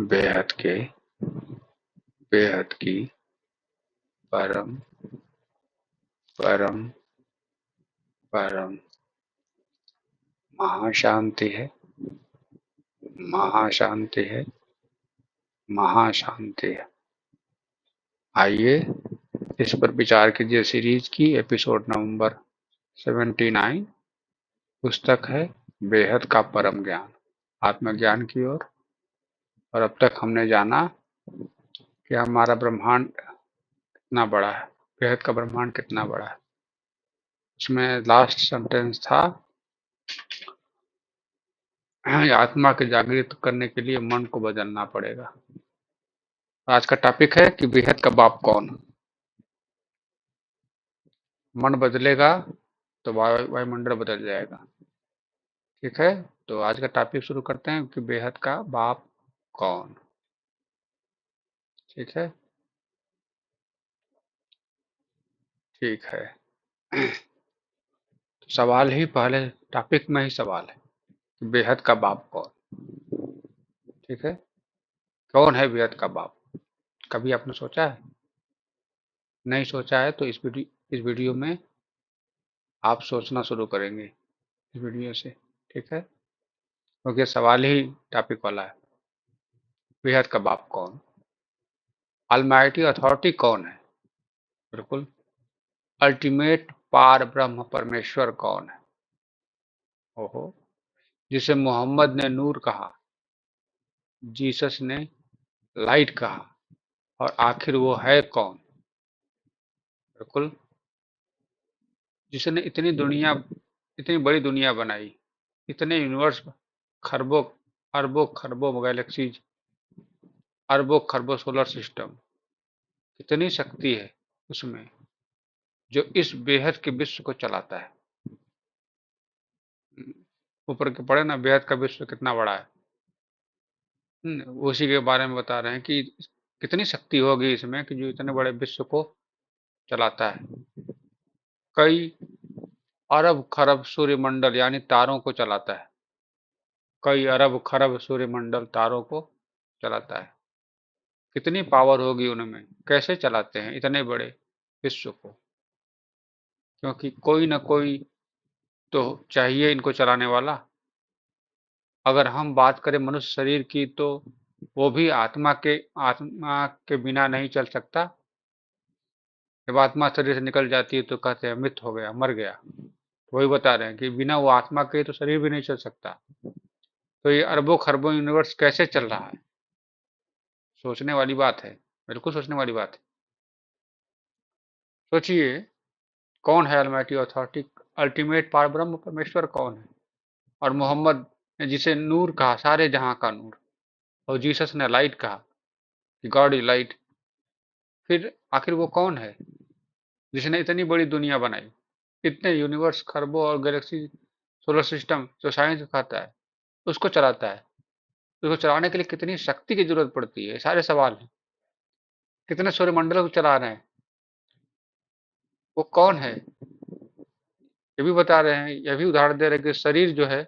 बेहद के बेहद की परम परम परम महाशांति है, महाशांति है, महाशांति है। आइए इस पर विचार कीजिए। सीरीज की एपिसोड नंबर 79 पुस्तक है बेहद का परम ज्ञान, आत्मज्ञान की ओर। और अब तक हमने जाना कि हमारा ब्रह्मांड कितना बड़ा है, बेहद का ब्रह्मांड कितना बड़ा है। उसमें लास्ट सेंटेंस था, आत्मा के जागृत करने के लिए मन को बदलना पड़ेगा। आज का टॉपिक है कि बेहद का बाप कौन। मन बदलेगा तो वायुमंडल बदल जाएगा। ठीक है, तो आज का टॉपिक शुरू करते हैं कि बेहद का बाप कौन। ठीक है, ठीक है। तो सवाल ही पहले टॉपिक में ही सवाल है कि बेहद का बाप कौन। ठीक है, कौन है बेहद का बाप? कभी आपने सोचा है? नहीं सोचा है तो इस वीडियो में आप सोचना शुरू करेंगे, इस वीडियो से। ठीक है, क्योंकि सवाल ही टॉपिक वाला है। बेहद का बाप कौन, अलमाइटी अथॉरिटी कौन है? बिल्कुल, अल्टीमेट पार ब्रह्म परमेश्वर कौन है? ओहो, जिसे मोहम्मद ने नूर कहा, जीसस ने लाइट कहा, और आखिर वो है कौन? बिल्कुल, जिसने इतनी बड़ी दुनिया बनाई, इतने यूनिवर्स, खरबों अरबों खरबों गैलेक्सीज, अरबों खरबों सोलर सिस्टम, कितनी शक्ति है उसमें जो इस बेहद के विश्व को चलाता है। ऊपर के पढ़े ना, बेहद का विश्व कितना बड़ा है। उसी के बारे में बता रहे हैं कि कितनी शक्ति होगी इसमें कि जो इतने बड़े विश्व को चलाता है। कई अरब खरब सूर्यमंडल यानी तारों को चलाता है। कई अरब खरब सूर्यमंडल तारों को चलाता है। कितनी पावर होगी उनमें, कैसे चलाते हैं इतने बड़े विश्व को? क्योंकि कोई ना कोई तो चाहिए इनको चलाने वाला। अगर हम बात करें मनुष्य शरीर की, तो वो भी आत्मा के बिना नहीं चल सकता। जब आत्मा शरीर से निकल जाती है तो कहते हैं मृत हो गया, मर गया। वही बता रहे हैं कि बिना वो आत्मा के तो शरीर भी नहीं चल सकता। तो ये अरबों खरबों यूनिवर्स कैसे चल रहा है? सोचने वाली बात है, बिल्कुल सोचने वाली बात है। सोचिए, कौन है अलमाइटी अथॉरिटी, अल्टीमेट पार ब्रह्म परमेश्वर कौन है? और मोहम्मद ने जिसे नूर कहा, सारे जहां का नूर, और जीसस ने लाइट कहा कि गॉड इज लाइट, फिर आखिर वो कौन है जिसने इतनी बड़ी दुनिया बनाई, इतने यूनिवर्स खरबों और गैलेक्सी सोलर सिस्टम जो साइंस दिखाता है, उसको चलाता है? उसको चलाने के लिए कितनी शक्ति की जरूरत पड़ती है, सारे सवाल हैं। कितने सौरमंडल को चला रहे हैं, वो कौन है? ये भी बता रहे हैं, यह भी उदाहरण दे रहे हैं कि शरीर जो है,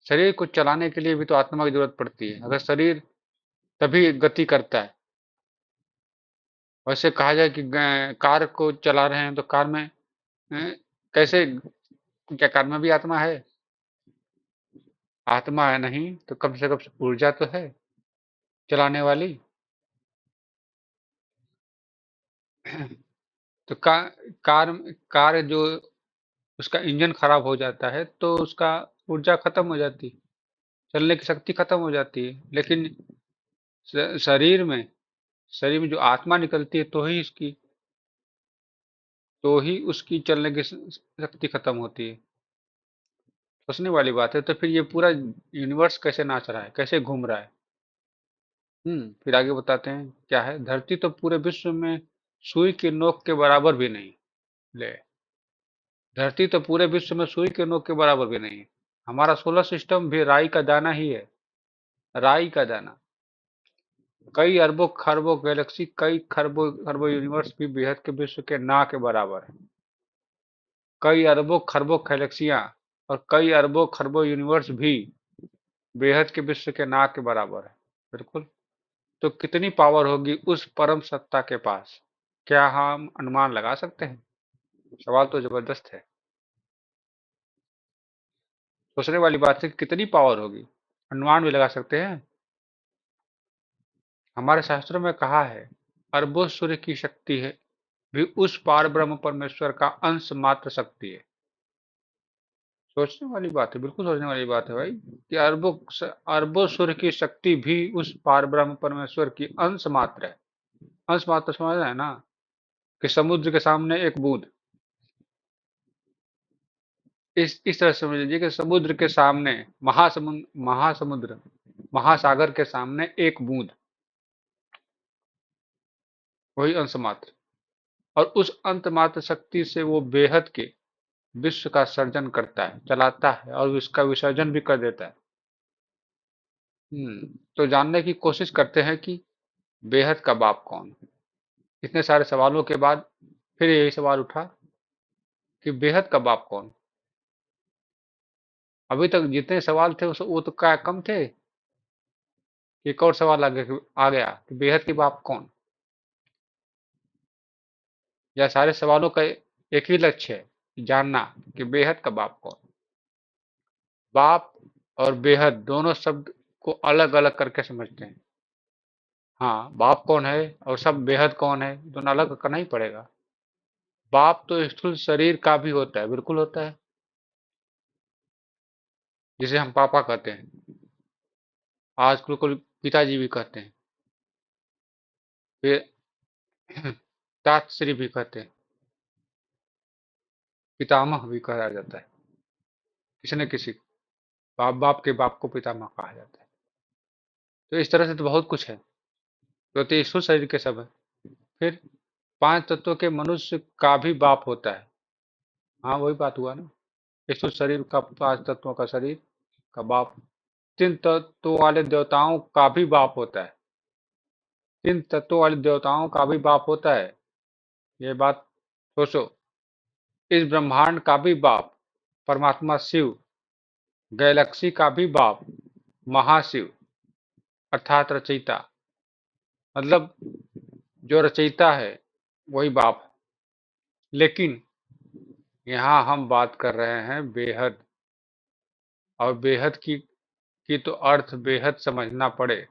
शरीर को चलाने के लिए भी तो आत्मा की जरूरत पड़ती है। अगर शरीर तभी गति करता है। वैसे कहा जाए कि कार को चला रहे हैं तो कार में कैसे, क्या कार में भी आत्मा है? आत्मा है नहीं तो कम से कम ऊर्जा तो है चलाने वाली। तो कार कार जो, उसका इंजन खराब हो जाता है तो उसका ऊर्जा खत्म हो जाती है, चलने की शक्ति खत्म हो जाती है। लेकिन शरीर में, शरीर में जो आत्मा निकलती है तो ही उसकी चलने की शक्ति खत्म होती है। सोचने वाली बात है। तो फिर ये पूरा यूनिवर्स कैसे नाच रहा है, कैसे घूम रहा है? फिर आगे बताते हैं क्या है। धरती तो पूरे विश्व में सुई की नोक के बराबर भी नहीं। ले, धरती तो पूरे विश्व में सुई के नोक के बराबर भी नहीं है। हमारा सोलर सिस्टम भी राई का दाना ही है, राई का दाना। कई अरबों खरबों गैलेक्सी, कई खरबों खरबों यूनिवर्स भी बेहद के विश्व के ना के बराबर है। कई अरबों खरबों गैलेक्सियां और कई अरबों खरबों यूनिवर्स भी बेहद के विश्व के ना के बराबर है। बिल्कुल। तो कितनी पावर होगी उस परम सत्ता के पास? क्या हम अनुमान लगा सकते हैं? सवाल तो जबरदस्त है। सोचने वाली बात है कि कितनी पावर होगी। अनुमान भी लगा सकते हैं। हमारे शास्त्रों में कहा है, अरबों सूर्य की शक्ति है भी उस पार ब्रह्म परमेश्वर का अंश मात्र शक्ति है। सोचने वाली बात है, बिल्कुल सोचने वाली बात है भाई, कि अरबों सूर्य की शक्ति भी उस पार ब्रह्म परमेश्वर की अंश मात्र है। अंश मात्र समझ रहे हैं ना, कि समुद्र के सामने एक बूंद। इस तरह से समझ लीजिए कि समुद्र के सामने, महासमुद्र, महासागर के सामने एक बूंद, वही अंश मात्र। और उस अंत मात्र शक्ति से वो बेहद के विश्व का सर्जन करता है, चलाता है और उसका विसर्जन भी कर देता है। तो जानने की कोशिश करते हैं कि बेहद का बाप कौन है। इतने सारे सवालों के बाद फिर यही सवाल उठा कि बेहद का बाप कौन। अभी तक जितने सवाल थे वो तो क्या कम थे। एक और सवाल आ गया कि बेहद के बाप कौन। यह सारे सवालों का एक ही लक्ष्य है, जानना कि बेहद का बाप कौन। बाप और बेहद दोनों शब्द को अलग अलग करके समझते हैं। हाँ, बाप कौन है और सब बेहद कौन है, दोनों अलग करना ही पड़ेगा। बाप तो स्थूल शरीर का भी होता है, बिल्कुल होता है, जिसे हम पापा कहते हैं। आजकल को पिताजी भी कहते हैं, फिर तातश्री भी कहते हैं, पितामह भी कहा जाता है। किसी न किसी बाप बाप के बाप को पितामह कहा जाता है। तो इस तरह से तो बहुत कुछ है। तो ईश्वर शरीर के सब है। फिर पांच तत्वों के मनुष्य का भी बाप होता है। हाँ, वही बात हुआ ना। ईश्वर शरीर का, पांच तत्वों का शरीर का बाप। तीन तत्वों वाले देवताओं का भी बाप होता है। तीन तत्वों वाले देवताओं का भी बाप होता है। ये बात सोचो। इस ब्रह्मांड का भी बाप परमात्मा शिव, गैलेक्सी का भी बाप महाशिव अर्थात रचयिता, मतलब जो रचयिता है वही बाप है। लेकिन यहाँ हम बात कर रहे हैं बेहद, और बेहद की तो अर्थ बेहद समझना पड़े।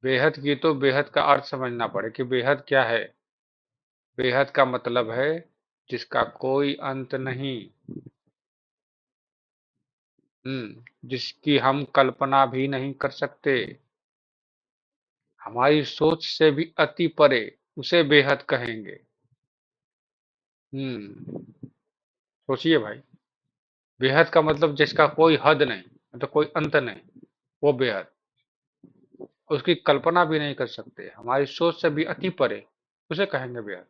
बेहद की तो बेहद का अर्थ समझना पड़े कि बेहद क्या है। बेहद का मतलब है जिसका कोई अंत नहीं। जिसकी हम कल्पना भी नहीं कर सकते, हमारी सोच से भी अति परे, उसे बेहद कहेंगे। सोचिए भाई, बेहद का मतलब जिसका कोई हद नहीं, मतलब कोई अंत नहीं, वो बेहद। उसकी कल्पना भी नहीं कर सकते, हमारी सोच से भी अति परे, उसे कहेंगे बेहद।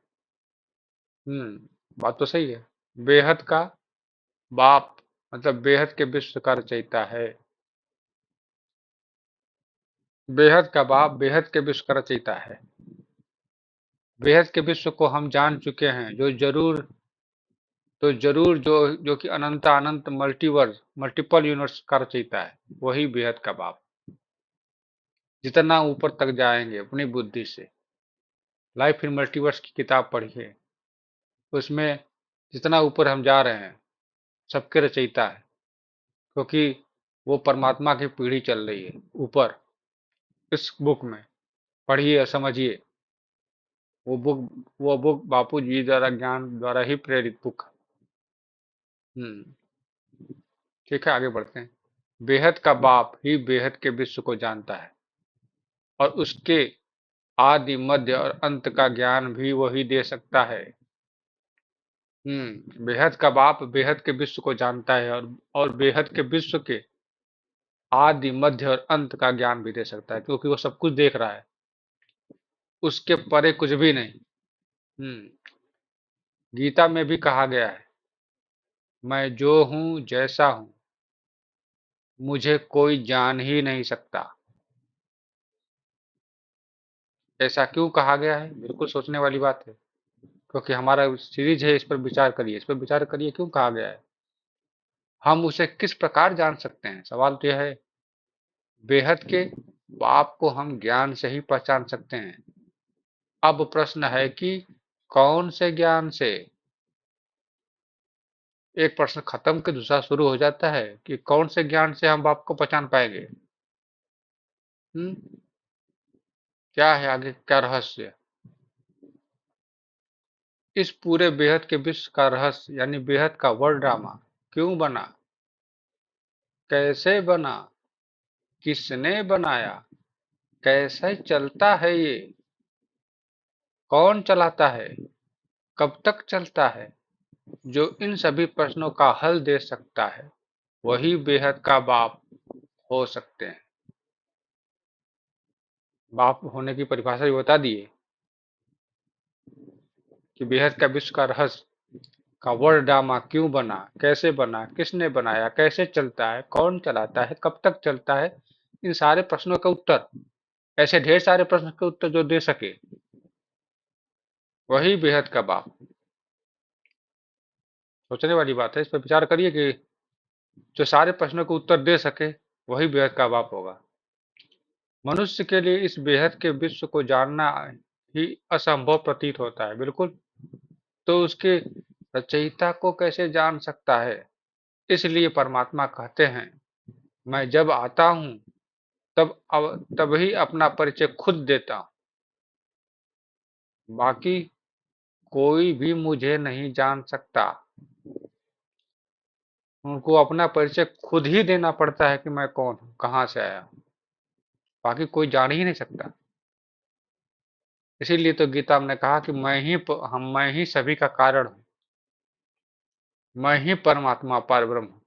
बात तो सही है। बेहद का बाप मतलब बेहद के विश्व का रचयिता है। बेहद का बाप बेहद के विश्व का रचयिता है। बेहद के विश्व को हम जान चुके हैं, जो जरूर जो कि अनंत अनंत मल्टीवर्स मल्टीपल यूनिवर्स का रचयिता है, वही बेहद का बाप। जितना ऊपर तक जाएंगे अपनी बुद्धि से, लाइफ इन मल्टीवर्स की किताब पढ़िए, उसमें जितना ऊपर हम जा रहे हैं सबके रचयिता है। क्योंकि वो परमात्मा की पीढ़ी चल रही है ऊपर। इस बुक में पढ़िए और समझिए। वो बुक बापू जी द्वारा, ज्ञान द्वारा ही प्रेरित बुक है। ठीक है, आगे बढ़ते हैं। बेहद का बाप ही बेहद के विश्व को जानता है, और उसके आदि मध्य और अंत का ज्ञान भी वही दे सकता है। बेहद का बाप बेहद के विश्व को जानता है, और बेहद के विश्व के आदि मध्य और अंत का ज्ञान भी दे सकता है, क्योंकि वो सब कुछ देख रहा है। उसके परे कुछ भी नहीं। हम्म गीता में भी कहा गया है, मैं जो हूं जैसा हूं मुझे कोई जान ही नहीं सकता। ऐसा क्यों कहा गया है? बिल्कुल सोचने वाली बात है। क्योंकि हमारा सीरीज है, इस पर विचार करिए, इस पर विचार करिए क्यों कहा गया है। हम उसे किस प्रकार जान सकते हैं? सवाल तो यह है। बेहद के बाप को हम ज्ञान से ही पहचान सकते हैं। अब प्रश्न है कि कौन से ज्ञान से? एक प्रश्न खत्म के दूसरा शुरू हो जाता है कि कौन से ज्ञान से हम बाप को पहचान पाएंगे? क्या है आगे, क्या रहस्य? इस पूरे बेहद के विश्व का रहस्य यानी बेहद का वर्ल्ड ड्रामा क्यों बना, कैसे बना, किसने बनाया, कैसे चलता है ये, कौन चलाता है, कब तक चलता है, जो इन सभी प्रश्नों का हल दे सकता है वही बेहद का बाप हो सकते हैं। बाप होने की परिभाषा भी बता दिए कि बेहद का विश्व का रहस्य का वर्ल्ड ड्रामा क्यों बना, कैसे बना, किसने बनाया, कैसे चलता है, कौन चलाता है, कब तक चलता है। इन सारे प्रश्नों का उत्तर, ऐसे ढेर सारे प्रश्न के उत्तर जो दे सके वही बेहद का बाप। सोचने वाली बात है, इस पर विचार करिए कि जो सारे प्रश्नों के उत्तर दे सके वही बेहद का बाप होगा। मनुष्य के लिए इस बेहद के विश्व को जानना ही असंभव प्रतीत होता है। बिल्कुल, तो उसके रचयिता को कैसे जान सकता है? इसलिए परमात्मा कहते हैं, मैं जब आता हूं तभी अपना परिचय खुद देता हूं, बाकी कोई भी मुझे नहीं जान सकता। उनको अपना परिचय खुद ही देना पड़ता है कि मैं कौन हूं, कहां से आया हूं, बाकी कोई जान ही नहीं सकता। इसीलिए तो गीता में कहा कि मैं ही सभी का कारण हूं, मैं ही परमात्मा पार ब्रह्म हूं,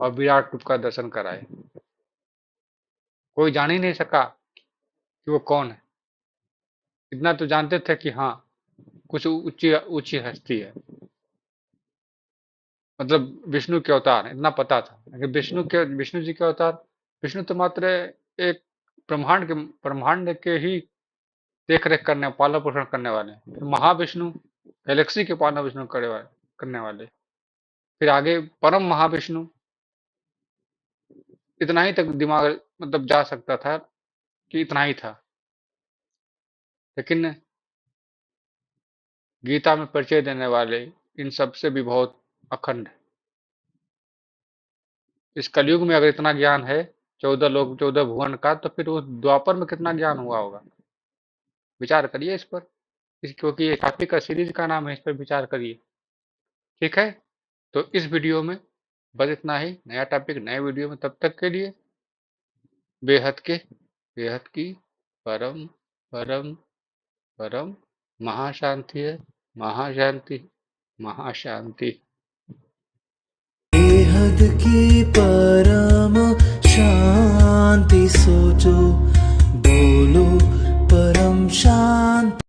और विराट रूप का दर्शन कराए। कोई जान ही नहीं सका कि वो कौन है। इतना तो जानते थे कि हाँ, कुछ ऊंची ऊंची हस्ती है, मतलब विष्णु के अवतार, इतना पता था। लेकिन विष्णु जी के अवतार, विष्णु तो मात्र एक ब्रह्मांड के ही देख रेख करने, पालन पोषण करने वाले। फिर महाविष्णु, गैलेक्सी के पालन पोषण करने वाले। फिर आगे परम महाविष्णु, इतना ही तक दिमाग मतलब जा सकता था कि इतना ही था। लेकिन गीता में परिचय देने वाले इन सबसे भी बहुत अखंड है। इस कलयुग में अगर इतना ज्ञान है 14 लोक 14 भुवन का, तो फिर उस द्वापर में कितना ज्ञान हुआ होगा। विचार करिए इस पर, क्योंकि ये टॉपिक का सीरीज का नाम है, इस पर विचार करिए। ठीक है, तो इस वीडियो में बस इतना ही। नया टॉपिक नए वीडियो में, तब तक के लिए बेहद की परम परम परम महाशांति है। महाशांति, महाशांति। बेहद की परम शांति सोचो, बोलो परम शांति।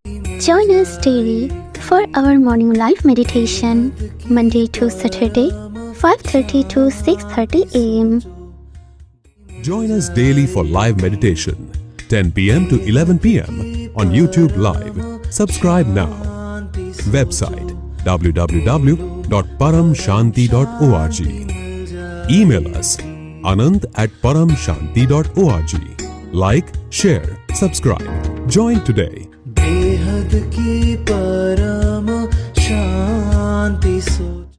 Join us daily for our morning live meditation, Monday to Saturday, 5:30 to 6:30 a.m. Join us daily for live meditation, 10 p.m. to 11 p.m. on YouTube Live. Subscribe now. Website www.paramshanti.org. Email us anand@paramshanti.org. Like, share, subscribe. Join today. बेहद की परम शांति सो